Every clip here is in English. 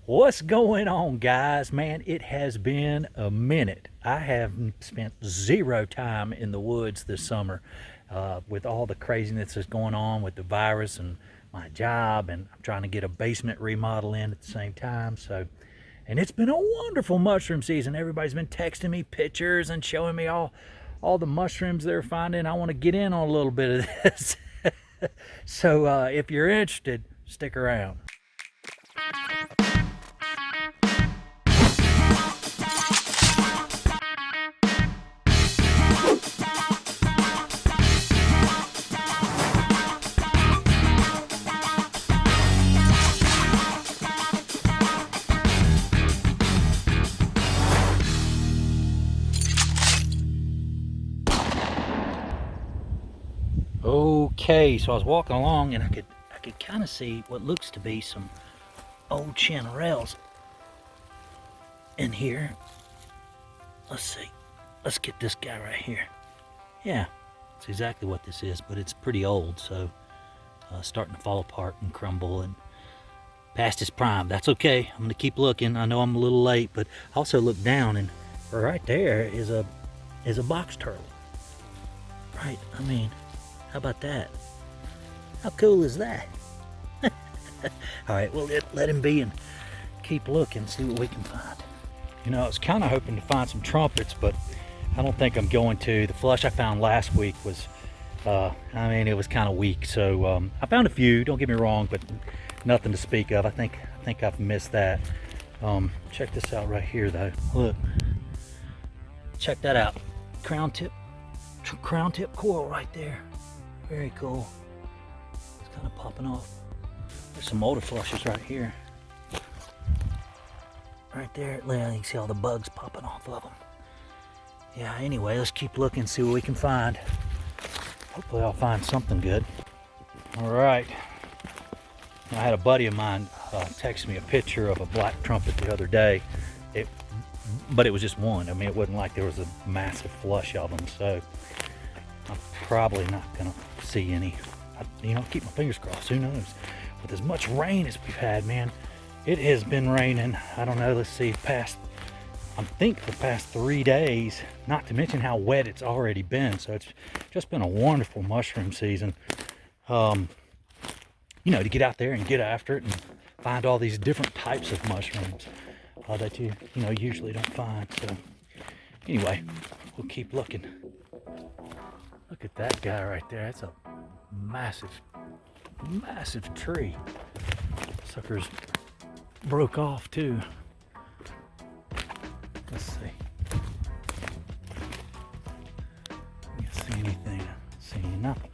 What's going on, guys? Man, it has been a minute. I have spent zero time in the woods this summer with all the craziness that's going on with the virus and my job, and I'm trying to get a basement remodel in at the same time. And it's been a wonderful mushroom season. Everybody's been texting me pictures and showing me all the mushrooms they're finding. I want to get in on a little bit of this. So if you're interested, stick around. Okay, so I was walking along and I could kind of see what looks to be some old chanterelles in here. Let's see. Let's get this guy right here. Yeah, that's exactly what this is, but it's pretty old, so starting to fall apart and crumble and past its prime. That's okay. I'm gonna keep looking. I know I'm a little late, but I also look down and right there is a box turtle. Right, I mean, how about that? How cool is that? All right, well, let him be and keep looking, see what we can find. You know, I was kind of hoping to find some trumpets, but I don't think I'm going to. The flush I found last week was, it was kind of weak. So I found a few, don't get me wrong, but nothing to speak of. I think I've missed that. Check this out right here, though. Look, check that out. Crown tip coral right there. Very cool. It's kind of popping off. There's some older flushes right here. Right there, you can see all the bugs popping off of them. Yeah, anyway, let's keep looking, see what we can find. Hopefully I'll find something good. All right. I had a buddy of mine text me a picture of a black trumpet the other day. But it was just one. I mean, it wasn't like there was a massive flush of them, so I'm probably not gonna see any. Keep my fingers crossed. Who knows? With as much rain as we've had, man, it has been raining. I don't know. Let's see, I think the past 3 days. Not to mention how wet it's already been. So it's just been a wonderful mushroom season. To get out there and get after it and find all these different types of mushrooms that you usually don't find. So anyway, we'll keep looking. Look at that guy right there. That's a massive tree. Suckers broke off too. Let's see. You see anything? See nothing.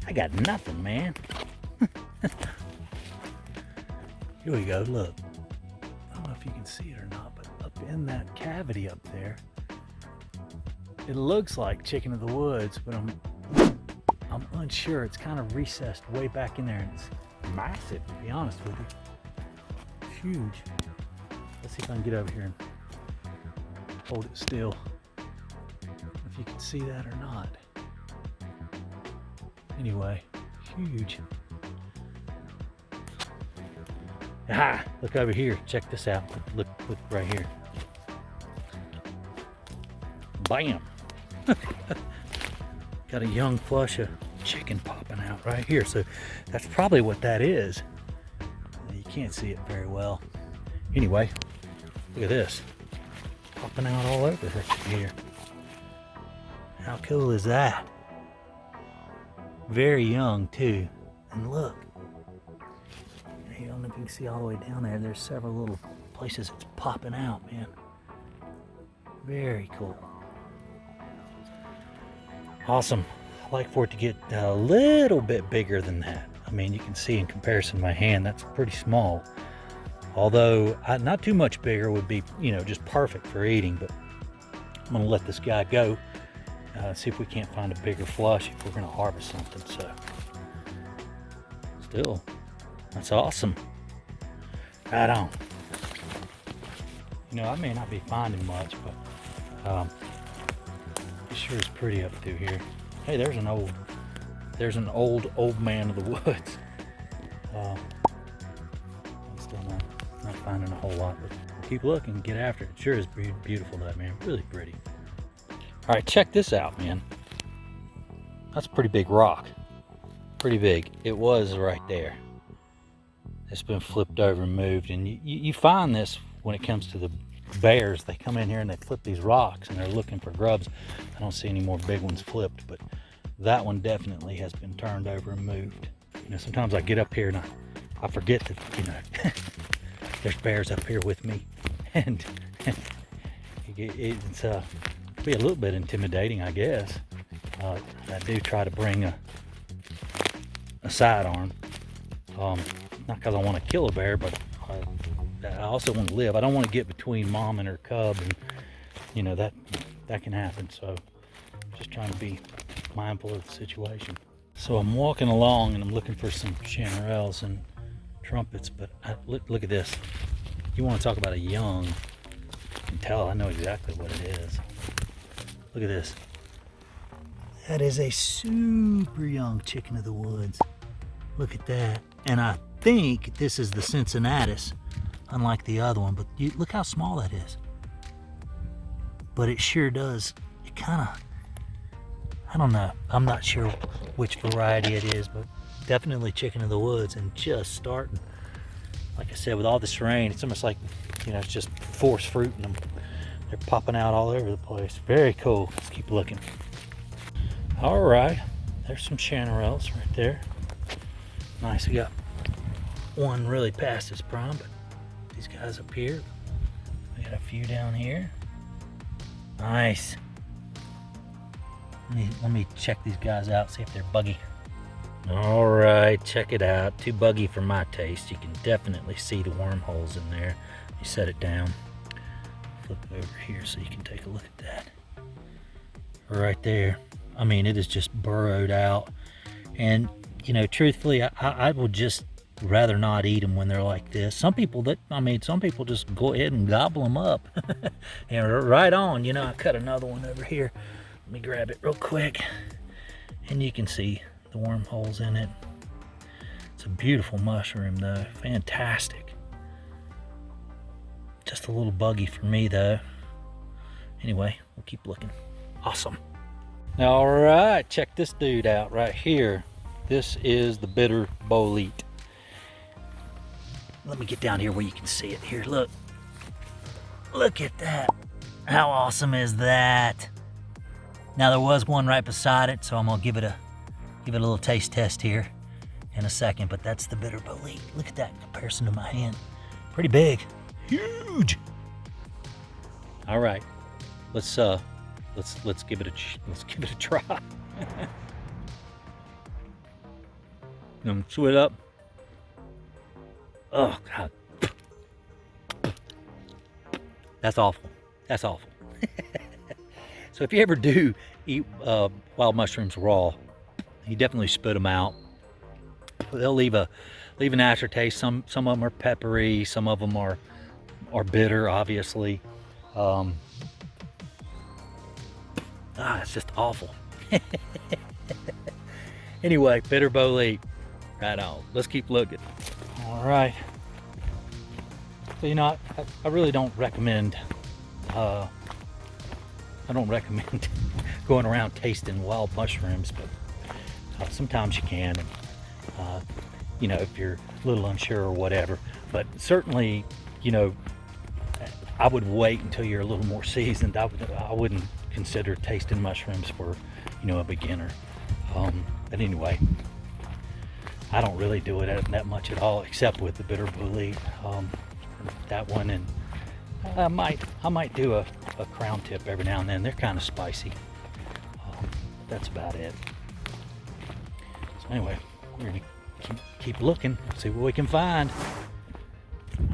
I got nothing, man. Here we go. Look. I don't know if you can see it or not, but up in that cavity up there, it looks like chicken of the woods, but I'm unsure. It's kind of recessed way back in there, and it's massive, to be honest with you. It's huge. Let's see if I can get over here and hold it still. If you can see that or not. Anyway, huge. Ah, look over here. Check this out. Look right here. Bam! Got a young flush of chicken popping out right here. So that's probably what that is. You can't see it very well. Anyway, look at this. Popping out all over here. How cool is that? Very young too. And look. I don't know if you can see all the way down there. There's several little places it's popping out, man. Very cool. Awesome. I'd like for it to get a little bit bigger than that. I mean, you can see in comparison to my hand, that's pretty small. Although, not too much bigger would be, just perfect for eating, but I'm gonna let this guy go. See if we can't find a bigger flush if we're gonna harvest something, so. Still, that's awesome. Right on. I may not be finding much, but it sure is pretty up through here. Hey, there's an old man of the woods. I'm still not finding a whole lot, but keep looking, get after it. Sure is beautiful though, man, really pretty. All right, check this out, man. That's a pretty big rock, pretty big. It was right there. It's been flipped over and moved, and you find this when it comes to the bears. They come in here and they flip these rocks and they're looking for grubs. I don't see any more big ones flipped, but that one definitely has been turned over and moved. You know, sometimes I get up here and I forget that, you know, there's bears up here with me, and it's be a little bit intimidating, I guess. I do try to bring a sidearm, not because I want to kill a bear, but I also want to live. I don't want to get between mom and her cub, and you know that can happen. So just trying to be mindful of the situation. So I'm walking along and I'm looking for some chanterelles and trumpets, but look at this. You want to talk about a young? You can tell. I know exactly what it is. Look at this. That is a super young chicken of the woods. Look at that. And I think this is the Cincinnatus, unlike the other one, but look how small that is. But it sure does, it kind of, I don't know, I'm not sure which variety it is, but definitely chicken of the woods, and just starting. Like I said, with all this rain, it's almost like, you know, it's just force fruiting them. They're popping out all over the place. Very cool. Let's keep looking. All right, there's some chanterelles right there. Nice. We got one really past his prime, but these guys up here. We got a few down here. Nice. Let me check these guys out, see if they're buggy. All right, check it out. Too buggy for my taste. You can definitely see the wormholes in there. You set it down. Flip it over here so you can take a look at that. Right there. I mean, it is just burrowed out. And, you know, truthfully, I would just rather not eat them when they're like this. Some people just go ahead and gobble them up. And right on, you know, I cut another one over here. Let me grab it real quick. And you can see the wormholes in it. It's a beautiful mushroom though, fantastic. Just a little buggy for me though. Anyway, we'll keep looking. Awesome. All right, check this dude out right here. This is the bitter bolete. Let me get down here where you can see it. Here, look. Look at that. How awesome is that? Now there was one right beside it, so I'm gonna give it a little taste test here in a second, but that's the bitter bolete. Look at that in comparison to my hand. Pretty big. Huge. All right. Let's give it a try. Chew it up. Oh God. That's awful. That's awful. So if you ever do eat wild mushrooms raw, you definitely spit them out. They'll leave an aftertaste. Some of them are peppery. Some of them are bitter, obviously. It's just awful. Anyway, bitter bolete. Right on. Let's keep looking. All right. So, you know, I really don't recommend. I don't recommend going around tasting wild mushrooms, but sometimes you can. And, you know, if you're a little unsure or whatever. But certainly, you know, I would wait until you're a little more seasoned. I wouldn't consider tasting mushrooms for, you know, a beginner. But anyway, I don't really do it that much at all, except with the bitter bolete. That one, and I might do a crown tip every now and then. They're kind of spicy. That's about it. So anyway, we're gonna keep looking, see what we can find.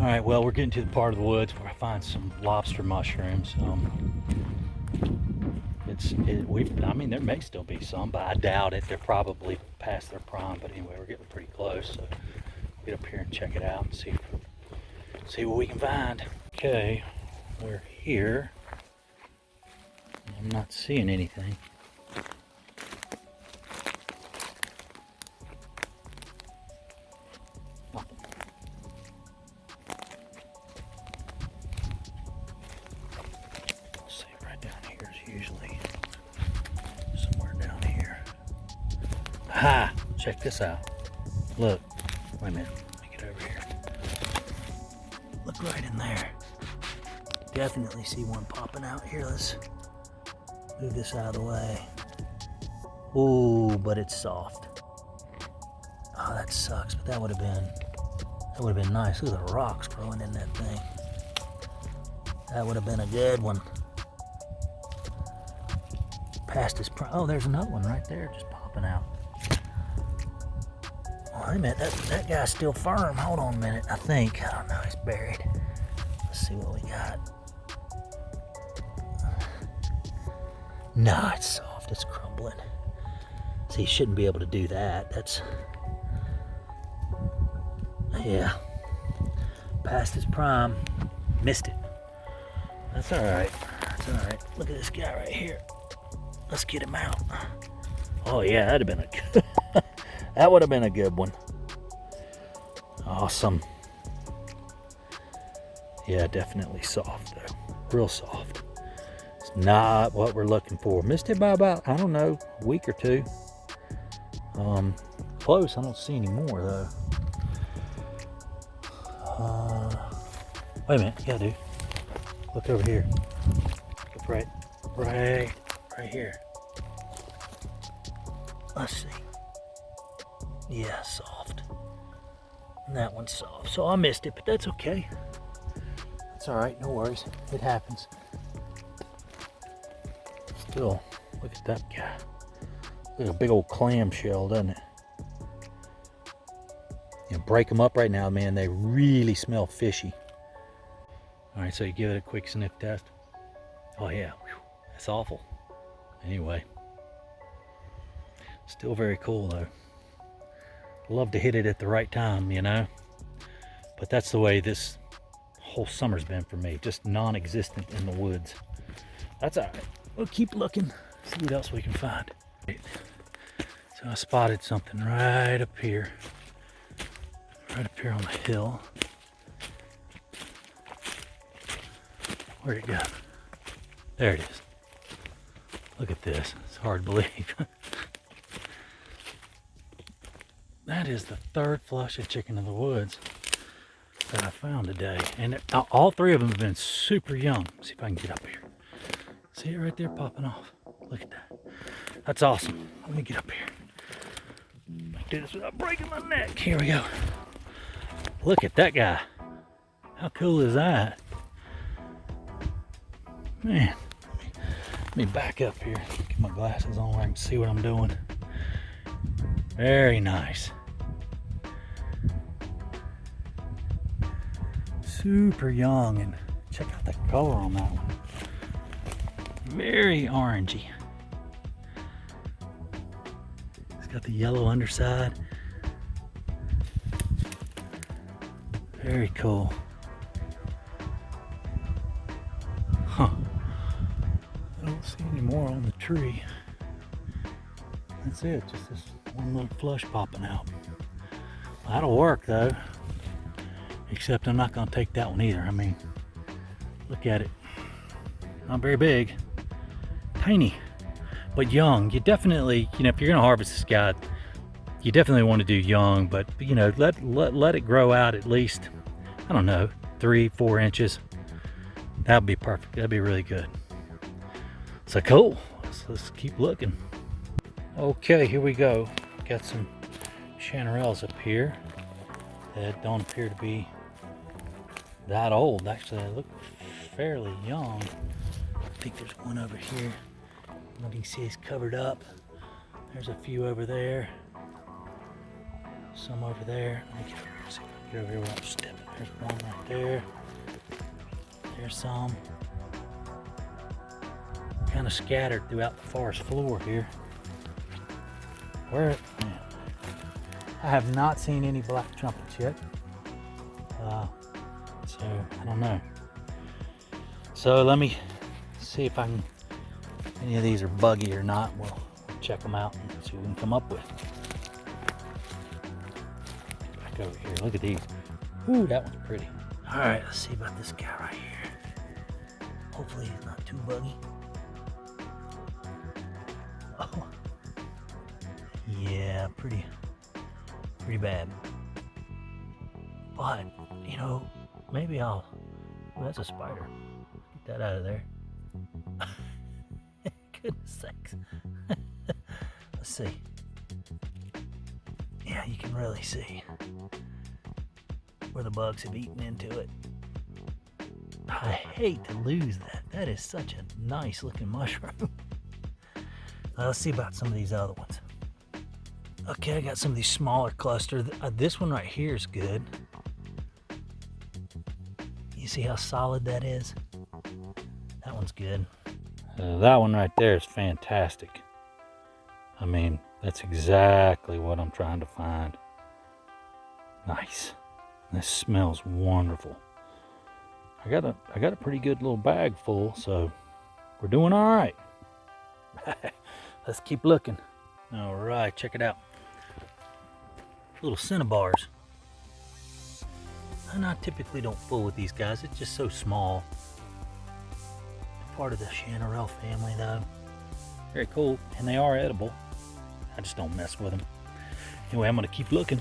All right, well, we're getting to the part of the woods where I find some lobster mushrooms. I mean, there may still be some, but I doubt it. They're probably past their prime. But anyway, we're getting pretty close. So get up here and check it out and see what we can find. Okay, we're here. I'm not seeing anything. Ha! Check this out. Look. Wait a minute. Let me get over here. Look right in there. Definitely see one popping out here. Let's move this out of the way. Ooh, but it's soft. Oh, that sucks, but that would have been nice. Look at the rocks growing in that thing. That would have been a good one. Past his prime. Oh, there's another one right there just popping out. Oh, wait a minute, that guy's still firm. Hold on a minute, I think. I don't know, he's buried. Let's see what we got. Nah, it's soft, it's crumbling. See, you shouldn't be able to do that. That's, yeah. Past his prime, missed it. That's all right, that's all right. Look at this guy right here. Let's get him out. Oh yeah, that'd have been a good, that would have been a good one. Awesome. Yeah, definitely soft though, real soft. It's not what we're looking for. Missed it by about, I don't know, a week or two. Close, I don't see any more though. Wait a minute, yeah dude. Look over here. Look right here. Let's see. Yeah, soft. And that one's soft. So I missed it, but that's okay. That's all right, no worries. It happens. Still, look at that guy. Look at a big old clamshell, doesn't it? You know, break them up right now, man. They really smell fishy. All right, so you give it a quick sniff test. Oh yeah, whew, that's awful. Anyway, still very cool though. Love to hit it at the right time, you know. But that's the way this whole summer's been for me. Just non-existent in the woods. That's all right. We'll keep looking. See what else we can find. So I spotted something right up here. Right up here on the hill. Where'd it go? There it is. Look at this. It's hard to believe. That is the third flush of chicken of the woods that I found today. And all three of them have been super young. Let's see if I can get up here. See it right there popping off. Look at that. That's awesome. Let me get up here. I can do this without breaking my neck. Here we go. Look at that guy. How cool is that? Man, let me back up here. Get my glasses on where I can see what I'm doing. Very nice. Super young, and check out the color on that one. Very orangey. It's got the yellow underside. Very cool. Huh. I don't see any more on the tree. That's it, just this one little flush popping out. That'll work though. Except I'm not gonna take that one either. I mean, look at it. Not very big. Tiny, but young. You definitely, you know, if you're gonna harvest this guy, you definitely want to do young, but you know, let it grow out at least, I don't know, 3-4 inches. That would be perfect. That'd be really good. So cool. Let's keep looking. Okay, here we go. Got some chanterelles up here that don't appear to be that old. Actually, they look fairly young. I think there's one over here. You can see it's covered up. There's a few over there. Some over there. Let me get over here. See if I can get over here without stepping. There's one right there. There's some. Kind of scattered throughout the forest floor here. Man, I have not seen any black trumpets yet. So I don't know. So let me see if any of these are buggy or not. We'll check them out and see what we can come up with. Back over here. Look at these. Ooh, that one's pretty. All right, let's see about this guy right here. Hopefully he's not too buggy. Oh, Yeah, pretty bad. But, you know, maybe I'll... Oh, that's a spider. Get that out of there. Goodness sakes. Let's see. Yeah, you can really see where the bugs have eaten into it. I hate to lose that. That is such a nice looking mushroom. Let's see about some of these other ones. Okay, I got some of these smaller clusters. This one right here is good. You see how solid that is? That one's good. That one right there is fantastic. I mean, that's exactly what I'm trying to find. Nice. This smells wonderful. I got a pretty good little bag full, so we're doing all right. Let's keep looking. All right, check it out. Little cinnabars. And I typically don't fool with these guys. It's just so small. Part of the chanterelle family, though. Very cool, and they are edible. I just don't mess with them. Anyway, I'm gonna keep looking.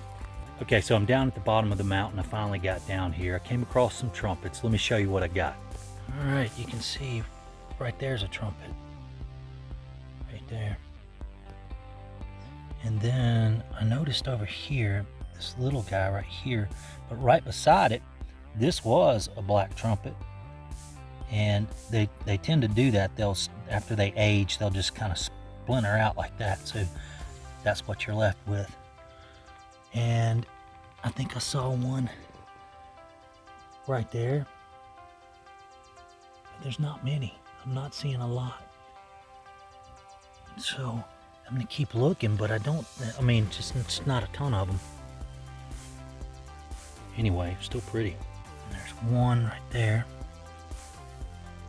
Okay, so I'm down at the bottom of the mountain. I finally got down here. I came across some trumpets. Let me show you what I got. All right, you can see right there's a trumpet. Right there. And then I noticed over here, this little guy right here, but right beside it, this was a black trumpet. And they tend to do that. After they age, they'll just kind of splinter out like that. So that's what you're left with. And I think I saw one right there. But there's not many. I'm not seeing a lot. So I'm gonna keep looking, but I mean, it's not a ton of them. Anyway, still pretty. And there's one right there.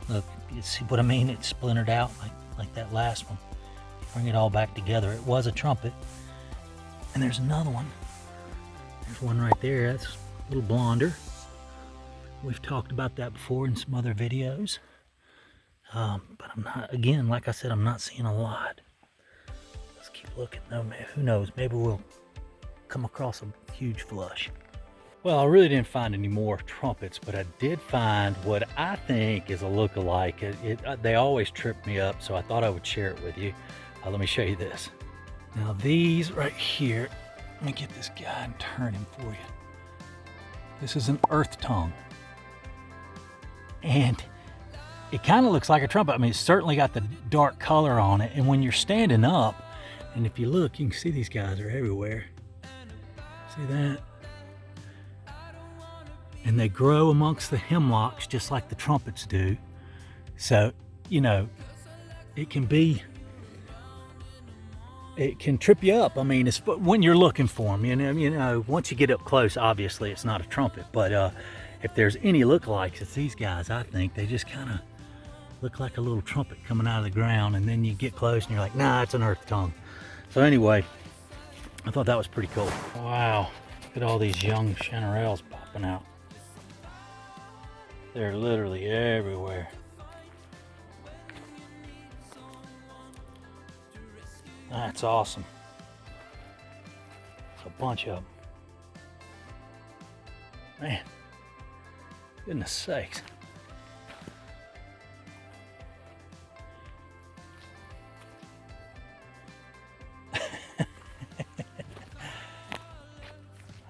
Look, you see what I mean? It splintered out like that last one. Bring it all back together. It was a trumpet. And there's another one. There's one right there. That's a little blonder. We've talked about that before in some other videos. But I'm not, again, like I said, I'm not seeing a lot. Let's keep looking though. Who knows? Maybe we'll come across a huge flush. Well, I really didn't find any more trumpets, but I did find what I think is a look-alike. They always trip me up, so I thought I would share it with you. Let me show you this. Now these right here, let me get this guy and turn him for you. This is an earth tongue. And it kind of looks like a trumpet. I mean, it's certainly got the dark color on it. And when you're standing up, and if you look, you can see these guys are everywhere. See that? And they grow amongst the hemlocks just like the trumpets do. So, you know, it can trip you up. I mean, it's when you're looking for them, you know, once you get up close, obviously it's not a trumpet, but if there's any lookalikes, it's these guys. I think they just kind of look like a little trumpet coming out of the ground, and then you get close and you're like, nah, it's an earth tongue. So anyway, I thought that was pretty cool. Wow, look at all these young chanterelles popping out. They're literally everywhere. That's awesome. It's a bunch of them. Man, goodness sakes.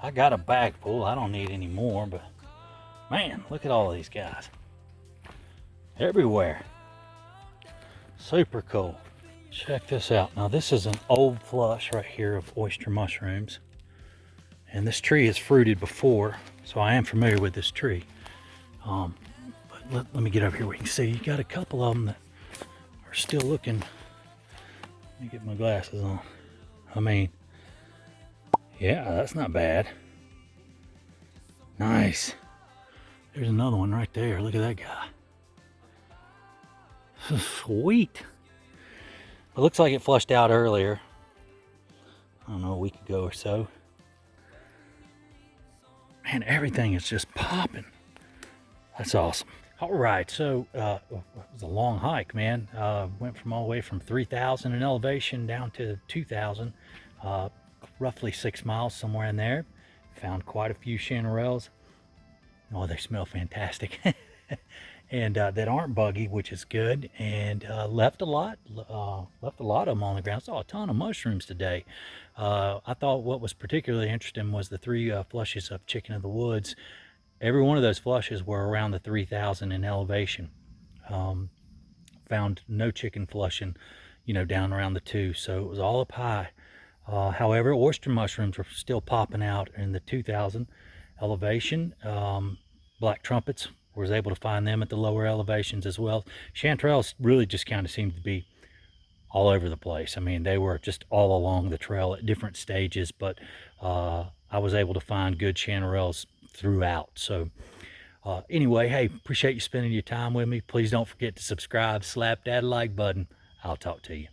I got a bag full. I don't need any more, but man, look at all these guys. Everywhere. Super cool. Check this out. Now this is an old flush right here of oyster mushrooms. And this tree has fruited before, so I am familiar with this tree. But let me get over here where you can see. You got a couple of them that are still looking. Let me get my glasses on. I mean, yeah, that's not bad. Nice. There's another one right there. Look at that guy. Sweet. It looks like it flushed out earlier. I don't know, a week ago or so. Man, everything is just popping. That's awesome. All right, so it was a long hike, man. Went from all the way from 3,000 in elevation down to 2,000. roughly 6 miles, somewhere in there. Found quite a few chanterelles. Oh, they smell fantastic. And that aren't buggy, which is good. And left a lot of them on the ground. Saw a ton of mushrooms today. I thought what was particularly interesting was the 3 flushes of chicken of the woods. Every one of those flushes were around the 3,000 in elevation. Found no chicken flushing, down around the 2, so it was all up high. However, oyster mushrooms were still popping out in the 2,000 elevation. Black trumpets, was able to find them at the lower elevations as well. Chanterelles really just kind of seemed to be all over the place. I mean, they were just all along the trail at different stages, but I was able to find good chanterelles throughout. So anyway, hey, appreciate you spending your time with me. Please don't forget to subscribe, slap that like button. I'll talk to you.